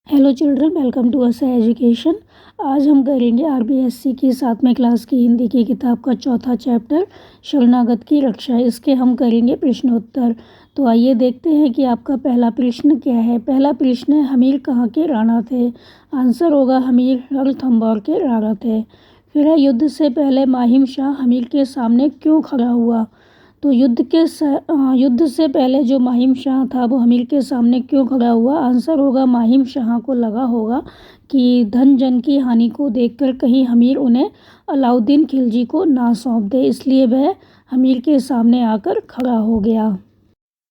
Hello children, welcome to असा education. आज हम करेंगे आरबीएससी की 7वें क्लास की हिंदी की किताब का चौथा चैप्टर शरणागत की रक्षा। इसके हम करेंगे प्रश्नोत्तर। तो आइए देखते हैं कि आपका पहला प्रश्न क्या है। पहला प्रश्न है, हमीर कहाँ के राणा थे। आंसर होगा हमीर रणथंभौर के राणा थे। फिर है, युद्ध से पहले माहिम शाह हमीर के सामने क्यों खड़ा हुआ। तो युद्ध से पहले जो माहिम शाह था वो हमीर के सामने क्यों खड़ा हुआ। आंसर होगा माहिम शाह को लगा होगा कि धन जन की हानि को देखकर कहीं हमीर उन्हें अलाउद्दीन खिलजी को ना सौंप दे, इसलिए वह हमीर के सामने आकर खड़ा हो गया।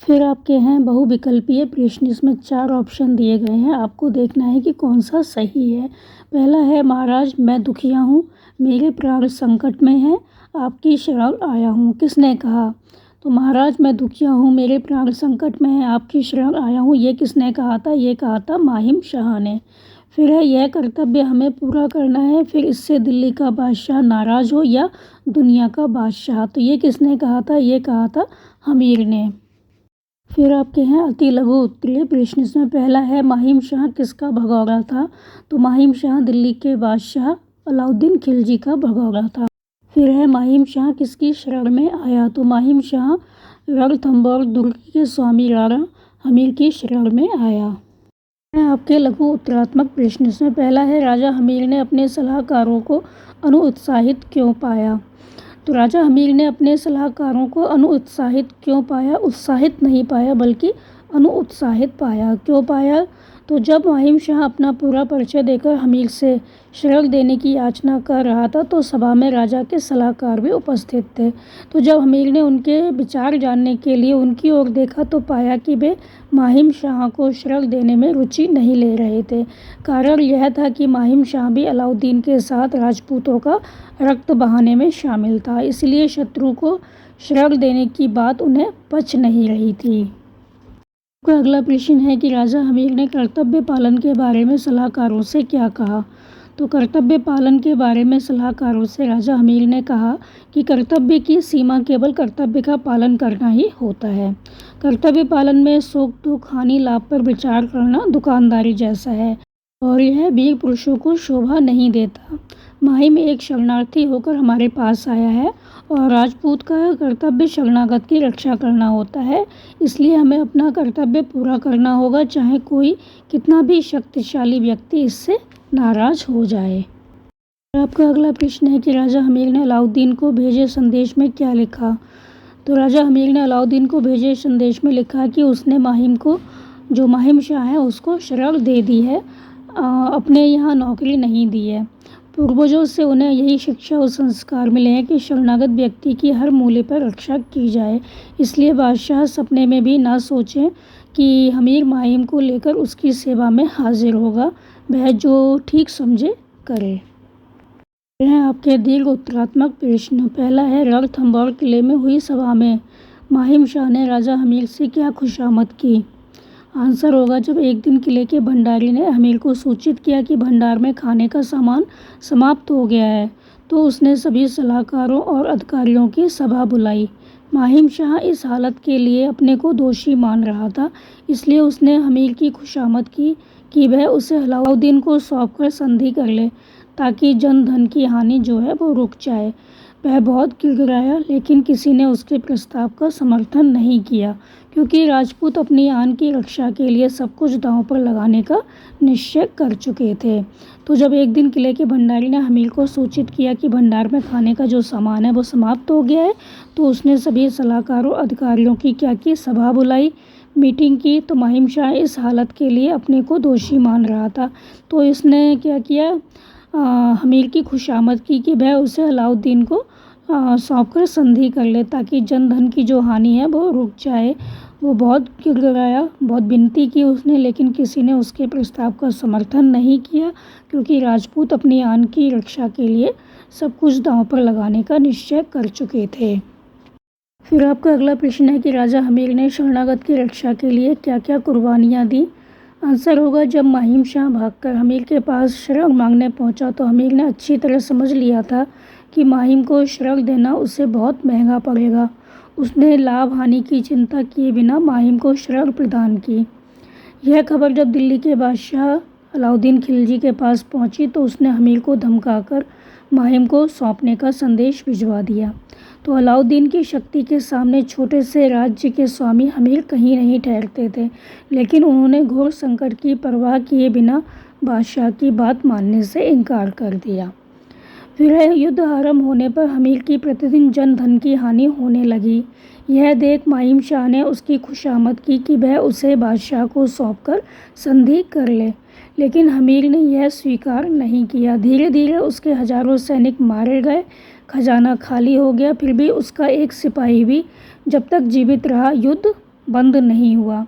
फिर आपके हैं बहुविकल्पीय प्रश्न। इसमें 4 ऑप्शन दिए गए हैं, आपको देखना है कि कौन सा सही है। पहला है, महाराज मैं दुखिया हूँ, मेरे प्राण संकट में हैं, आपकी शरण आया हूँ। किसने कहा। तो महाराज मैं दुखिया हूँ, मेरे प्राण संकट में हैं, आपकी शरण आया हूँ, ये किसने कहा था। ये कहा था माहिम शाह ने। फिर है, यह कर्तव्य हमें पूरा करना है, फिर इससे दिल्ली का बादशाह नाराज हो या दुनिया का बादशाह। तो ये किसने कहा था। ये कहा था हमीर ने। फिर आपके हैं अति लघु उत्तरीय प्रश्न। इसमें पहला है, माहिम शाह किसका भगौड़ा था। तो माहिम शाह दिल्ली के बादशाह अलाउद्दीन खिलजी का भगौड़ा था। फिर है, माहिम शाह किसकी शरण में आया। तो माहिम शाह रणथंभौर दुर्ग के स्वामी राणा हमीर की शरण में आया। आपके लघु उत्तरात्मक प्रश्न। इसमें पहला है, राजा हमीर ने अपने सलाहकारों को अनुत्साहित क्यों पाया। तो राजा हमीर ने अपने सलाहकारों को अनुत्साहित क्यों पाया। उत्साहित नहीं पाया बल्कि अनुत्साहित पाया। क्यों पाया। तो जब माहिम शाह अपना पूरा परिचय देकर हमीर से शरण देने की याचना कर रहा था तो सभा में राजा के सलाहकार भी उपस्थित थे। तो जब हमीर ने उनके विचार जानने के लिए उनकी ओर देखा तो पाया कि वे माहिम शाह को शरण देने में रुचि नहीं ले रहे थे। कारण यह था कि माहिम शाह भी अलाउद्दीन के साथ राजपूतों का रक्त बहाने में शामिल था, इसलिए शत्रु को शरण देने की बात उन्हें पच नहीं रही थी। अगला प्रश्न है कि राजा हमीर ने कर्तव्य पालन के बारे में सलाहकारों से क्या कहा। तो कर्तव्य पालन के बारे में सलाहकारों से राजा हमीर ने कहा कि कर्तव्य की सीमा केवल कर्तव्य का पालन करना ही होता है। कर्तव्य पालन में सुख दुख हानि लाभ पर विचार करना दुकानदारी जैसा है और यह वीर पुरुषों को शोभा नहीं देता। माहिम एक शरणार्थी होकर हमारे पास आया है और राजपूत का कर्तव्य शरणागत की रक्षा करना होता है, इसलिए हमें अपना कर्तव्य पूरा करना होगा, चाहे कोई कितना भी शक्तिशाली व्यक्ति इससे नाराज हो जाए। आपका अगला प्रश्न है कि राजा हमीर ने अलाउद्दीन को भेजे संदेश में क्या लिखा। तो राजा हमीर ने अलाउद्दीन को भेजे संदेश में लिखा कि उसने माहिम को, जो माहिम शाह है, उसको शरण दे दी है, अपने यहाँ नौकरी नहीं दी है। पूर्वजों से उन्हें यही शिक्षा और संस्कार मिले हैं कि शरणागत व्यक्ति की हर मूल्य पर रक्षा की जाए, इसलिए बादशाह सपने में भी ना सोचें कि हमीर माहिम को लेकर उसकी सेवा में हाजिर होगा, वह जो ठीक समझे करे। यह आपके दीर्घ उत्तरात्मक प्रश्न। पहला है, रणथंभौर किले में हुई सभा में माहिम शाह ने राजा हमीर से क्या खुशामद की। आंसर होगा, जब एक दिन किले के भंडारी ने हमीर को सूचित किया कि भंडार में खाने का सामान समाप्त हो गया है तो उसने सभी सलाहकारों और अधिकारियों की सभा बुलाई। माहिम शाह इस हालत के लिए अपने को दोषी मान रहा था, इसलिए उसने हमीर की खुशामद की कि वह उसे अलाउद्दीन को सौंपकर संधि कर ले ताकि जन धन की हानि जो है वो रुक जाए। वह बहुत गिड़गिड़ाया लेकिन किसी ने उसके प्रस्ताव का समर्थन नहीं किया, क्योंकि राजपूत अपनी आन की रक्षा के लिए सब कुछ दांव पर लगाने का निश्चय कर चुके थे। तो जब एक दिन किले के भंडारी ने हमीर को सूचित किया कि भंडार में खाने का जो सामान है वो समाप्त हो गया है तो उसने सभी सलाहकारों अधिकारियों की क्या की, सभा बुलाई, मीटिंग की। तो माहिम शाह इस हालत के लिए अपने को दोषी मान रहा था, तो इसने क्या किया, हमीर की खुशामद की कि वह उसे अलाउद्दीन को सौंपकर संधि कर ले ताकि जन धन की जो हानि है वो रुक जाए। वो बहुत गिड़गिड़ाया, बहुत विनती की उसने, लेकिन किसी ने उसके प्रस्ताव का समर्थन नहीं किया, क्योंकि राजपूत अपनी आन की रक्षा के लिए सब कुछ दांव पर लगाने का निश्चय कर चुके थे। फिर आपका अगला प्रश्न है कि राजा हमीर ने शरणागत की रक्षा के लिए क्या क्या कुर्बानियाँ दी। आंसर होगा, जब माहिम शाह भागकर हमीर के पास शरण मांगने पहुंचा तो हमीर ने अच्छी तरह समझ लिया था कि माहिम को शरण देना उसे बहुत महंगा पड़ेगा। उसने लाभ हानि की चिंता किए बिना माहिम को शरण प्रदान की। यह खबर जब दिल्ली के बादशाह अलाउद्दीन खिलजी के पास पहुंची तो उसने अमीर को धमकाकर माहिम को सौंपने का संदेश भिजवा दिया। तो अलाउद्दीन की शक्ति के सामने छोटे से राज्य के स्वामी अमीर कहीं नहीं ठहरते थे, लेकिन उन्होंने घोर संकट की परवाह किए बिना बादशाह की बात मानने से इनकार कर दिया। फिर युद्ध आरंभ होने पर अमीर की प्रतिदिन जन धन की हानि होने लगी। यह देख माहिम शाह ने उसकी खुशामद की कि वह उसे बादशाह को सौंपकर संधि कर ले, लेकिन अमीर ने यह स्वीकार नहीं किया। धीरे धीरे उसके हजारों सैनिक मारे गए, खजाना खाली हो गया। फिर भी उसका एक सिपाही भी जब तक जीवित रहा युद्ध बंद नहीं हुआ।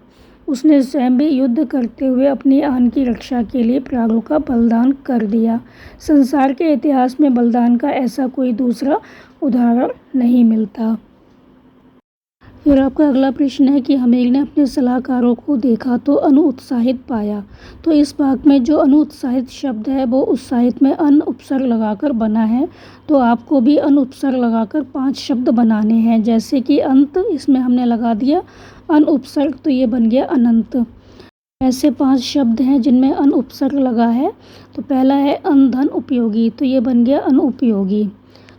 उसने स्वयं भी युद्ध करते हुए अपनी आन की रक्षा के लिए प्राणों का बलिदान कर दिया। संसार के इतिहास में बलिदान का ऐसा कोई दूसरा उदाहरण नहीं मिलता। फिर आपका अगला प्रश्न है कि अमीर ने अपने सलाहकारों को देखा तो अनुत्साहित पाया। तो इस भाग में जो अनुत्साहित शब्द है वो उत्साहित में अन उपसर्ग लगाकर बना है। तो आपको भी अन उपसर्ग लगाकर 5 शब्द बनाने हैं, जैसे कि अंत, इसमें हमने लगा दिया अन उपसर्ग, तो ये बन गया अनंत। ऐसे 5 शब्द हैं जिनमें अन उपसर्ग लगा है। तो पहला है अनधन उपयोगी, तो ये बन गया अनुपयोगी।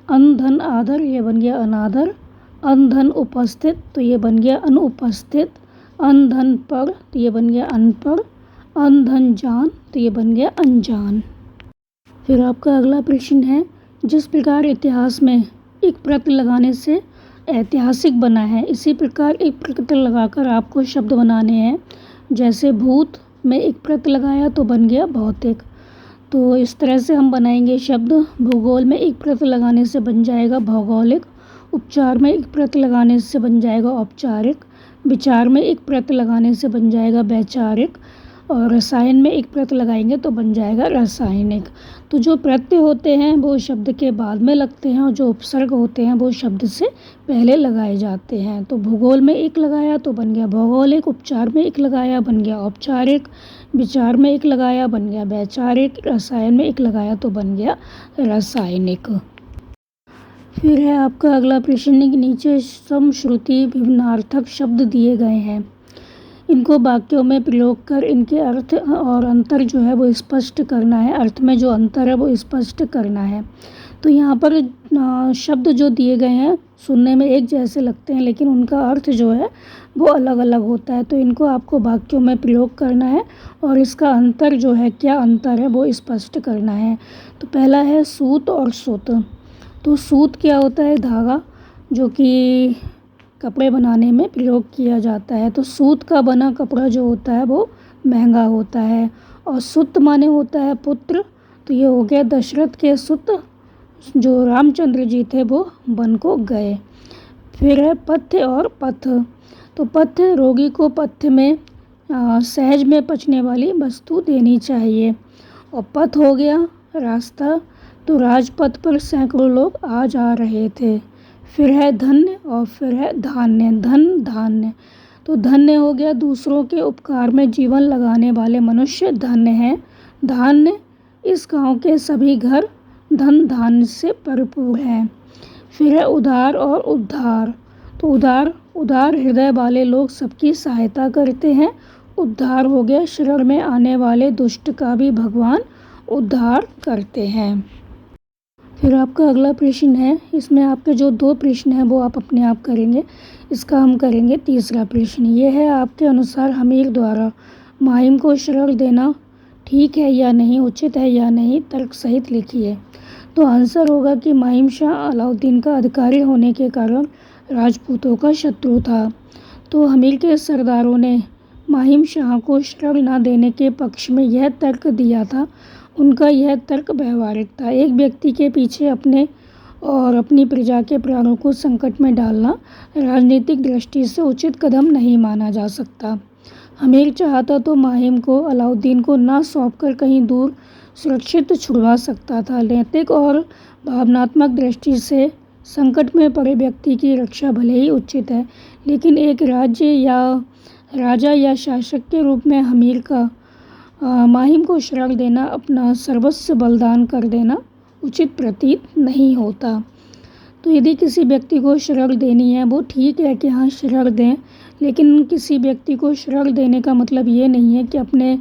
अनधन आदर, ये बन गया अनादर। अनधन उपस्थित, तो ये बन गया अनुपस्थित। अनधन पर, तो ये बन गया अनपढ़। अनधन जान, तो ये बन गया अनजान। फिर आपका अगला प्रश्न है, जिस प्रकार इतिहास में एक प्रत्यय लगाने से ऐतिहासिक बना है, इसी प्रकार एक प्रत्यय लगाकर आपको शब्द बनाने हैं। जैसे भूत में एक प्रत्यय लगाया तो बन गया भौतिक। तो इस तरह से हम बनाएंगे शब्द। भूगोल में एक प्रत्यय लगाने से बन जाएगा भौगोलिक। उपचार में एक प्रत्यय लगाने से बन जाएगा औपचारिक। विचार में एक प्रत्यय लगाने से बन जाएगा वैचारिक। और रसायन में एक प्रत्यय लगाएंगे तो बन जाएगा रासायनिक। तो जो प्रत्यय होते हैं वो शब्द के बाद में लगते हैं और जो उपसर्ग होते हैं वो शब्द से पहले लगाए जाते हैं। तो भूगोल में एक लगाया तो बन गया भौगोलिक। उपचार में एक लगाया बन गया औपचारिक। विचार में एक लगाया बन गया वैचारिक। रसायन में एक लगाया तो बन गया रासायनिक। फिर है आपका अगला प्रश्न के नीचे समश्रुति विभिन्नार्थक शब्द दिए गए हैं, इनको वाक्यों में प्रयोग कर इनके अर्थ और अंतर जो है वो स्पष्ट करना है। अर्थ में जो अंतर है वो स्पष्ट करना है। तो यहाँ पर शब्द जो दिए गए हैं सुनने में एक जैसे लगते हैं, लेकिन उनका अर्थ जो है वो अलग अलग होता है। तो इनको आपको वाक्यों में प्रयोग करना है और इसका अंतर जो है, क्या अंतर है, वो स्पष्ट करना है। तो पहला है सूत और सुत। तो सूत क्या होता है? धागा, जो कि कपड़े बनाने में प्रयोग किया जाता है। तो सूत का बना कपड़ा जो होता है वो महंगा होता है। और सुत माने होता है पुत्र। तो ये हो गया दशरथ के सुत, जो रामचंद्र जी थे वो वन को गए। फिर है पथ्य और पथ। तो पथ्य, रोगी को पथ्य में सहज में पचने वाली वस्तु देनी चाहिए। और पथ हो गया रास्ता। तो राजपथ पर सैकड़ों लोग आ जा रहे थे। फिर है धन्य और फिर है धान्य। धन, धान्य। तो धन्य हो गया दूसरों के उपकार में जीवन लगाने वाले मनुष्य धन्य हैं। धान्य, इस गांव के सभी घर धन धान्य से भरपूर हैं। फिर है उदार और उद्धार। तो उदार हृदय वाले लोग सबकी सहायता करते हैं। उद्धार हो गया शरण में आने वाले दुष्ट का भी भगवान उद्धार करते हैं। फिर आपका अगला प्रश्न है, इसमें आपके जो 2 प्रश्न हैं वो आप अपने आप करेंगे। इसका हम करेंगे तीसरा प्रश्न। ये है, आपके अनुसार अमीर द्वारा माहिम को शरण देना ठीक है या नहीं, उचित है या नहीं, तर्क सहित लिखिए। तो आंसर होगा कि माहिम शाह अलाउद्दीन का अधिकारी होने के कारण राजपूतों का शत्रु था। तो अमीर के सरदारों ने माहिम शाह को शरण न देने के पक्ष में यह तर्क दिया था। उनका यह तर्क व्यवहारिक था। एक व्यक्ति के पीछे अपने और अपनी प्रजा के प्राणों को संकट में डालना राजनीतिक दृष्टि से उचित कदम नहीं माना जा सकता। अमीर चाहता तो माहिम को अलाउद्दीन को न सौंपकर कहीं दूर सुरक्षित छुड़वा सकता था। नैतिक और भावनात्मक दृष्टि से संकट में पड़े व्यक्ति की रक्षा भले ही उचित है, लेकिन एक राज्य या राजा या शासक के रूप में अमीर का माहिम को शरण देना, अपना सर्वस्व बलिदान कर देना उचित प्रतीत नहीं होता। तो यदि किसी व्यक्ति को शरण देनी है, वो ठीक है कि हाँ शरण दें, लेकिन किसी व्यक्ति को शरण देने का मतलब ये नहीं है कि अपने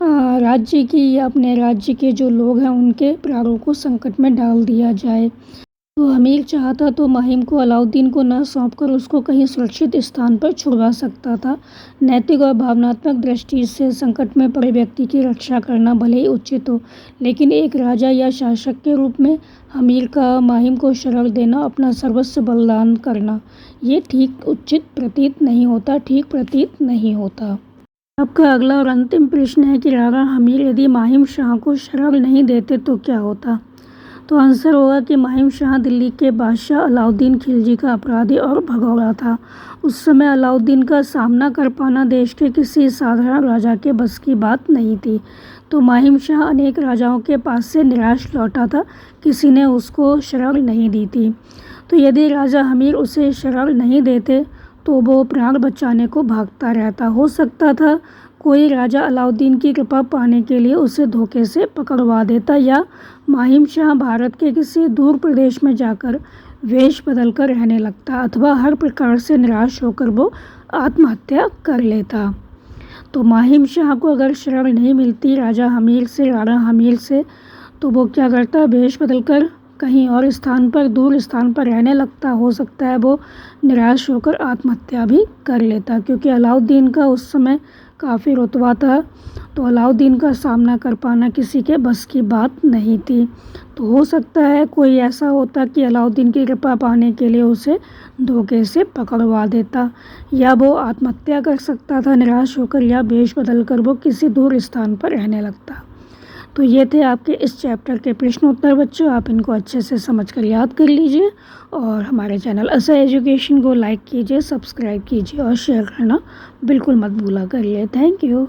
राज्य की या अपने राज्य के जो लोग हैं उनके प्राणों को संकट में डाल दिया जाए। तो अमीर चाहता तो माहिम को अलाउद्दीन को न सौंपकर उसको कहीं सुरक्षित स्थान पर छुड़वा सकता था। नैतिक और भावनात्मक दृष्टि से संकट में पड़े व्यक्ति की रक्षा करना भले ही उचित हो, लेकिन एक राजा या शासक के रूप में अमीर का माहिम को शरण देना, अपना सर्वस्व बलिदान करना, ये ठीक प्रतीत नहीं होता। आपका अगला और अंतिम प्रश्न है कि राणा हमीर यदि माहिम शाह को शरण नहीं देते तो क्या होता। तो आंसर होगा कि माहिम शाह दिल्ली के बादशाह अलाउद्दीन खिलजी का अपराधी और भगौड़ा था। उस समय अलाउद्दीन का सामना कर पाना देश के किसी साधारण राजा के बस की बात नहीं थी। तो माहिम शाह अनेक राजाओं के पास से निराश लौटा था, किसी ने उसको शरण नहीं दी थी। तो यदि राजा हमीर उसे शरण नहीं देते तो वो प्राण बचाने को भागता रहता। हो सकता था कोई राजा अलाउद्दीन की कृपा पाने के लिए उसे धोखे से पकड़वा देता, या माहिम शाह भारत के किसी दूर प्रदेश में जाकर वेश बदलकर रहने लगता, अथवा हर प्रकार से निराश होकर वो आत्महत्या कर लेता। तो माहिम शाह को अगर शरण नहीं मिलती राजा हमीर से, राणा हमीर से, तो वो क्या करता, वेश बदलकर कहीं और स्थान पर, दूर स्थान पर रहने लगता। हो सकता है वो निराश होकर आत्महत्या भी कर लेता, क्योंकि अलाउद्दीन का उस समय काफ़ी रुतबा था, तो अलाउद्दीन का सामना कर पाना किसी के बस की बात नहीं थी। तो हो सकता है कोई ऐसा होता कि अलाउद्दीन की कृपा पाने के लिए उसे धोखे से पकड़वा देता, या वो आत्महत्या कर सकता था निराश होकर, या वेश बदल कर वो किसी दूर स्थान पर रहने लगता। तो ये थे आपके इस चैप्टर के प्रश्न उत्तर बच्चों। आप इनको अच्छे से समझकर याद कर लीजिए और हमारे चैनल ऐसा एजुकेशन को लाइक कीजिए, सब्सक्राइब कीजिए और शेयर करना बिल्कुल मत भूला करिए। Thank you.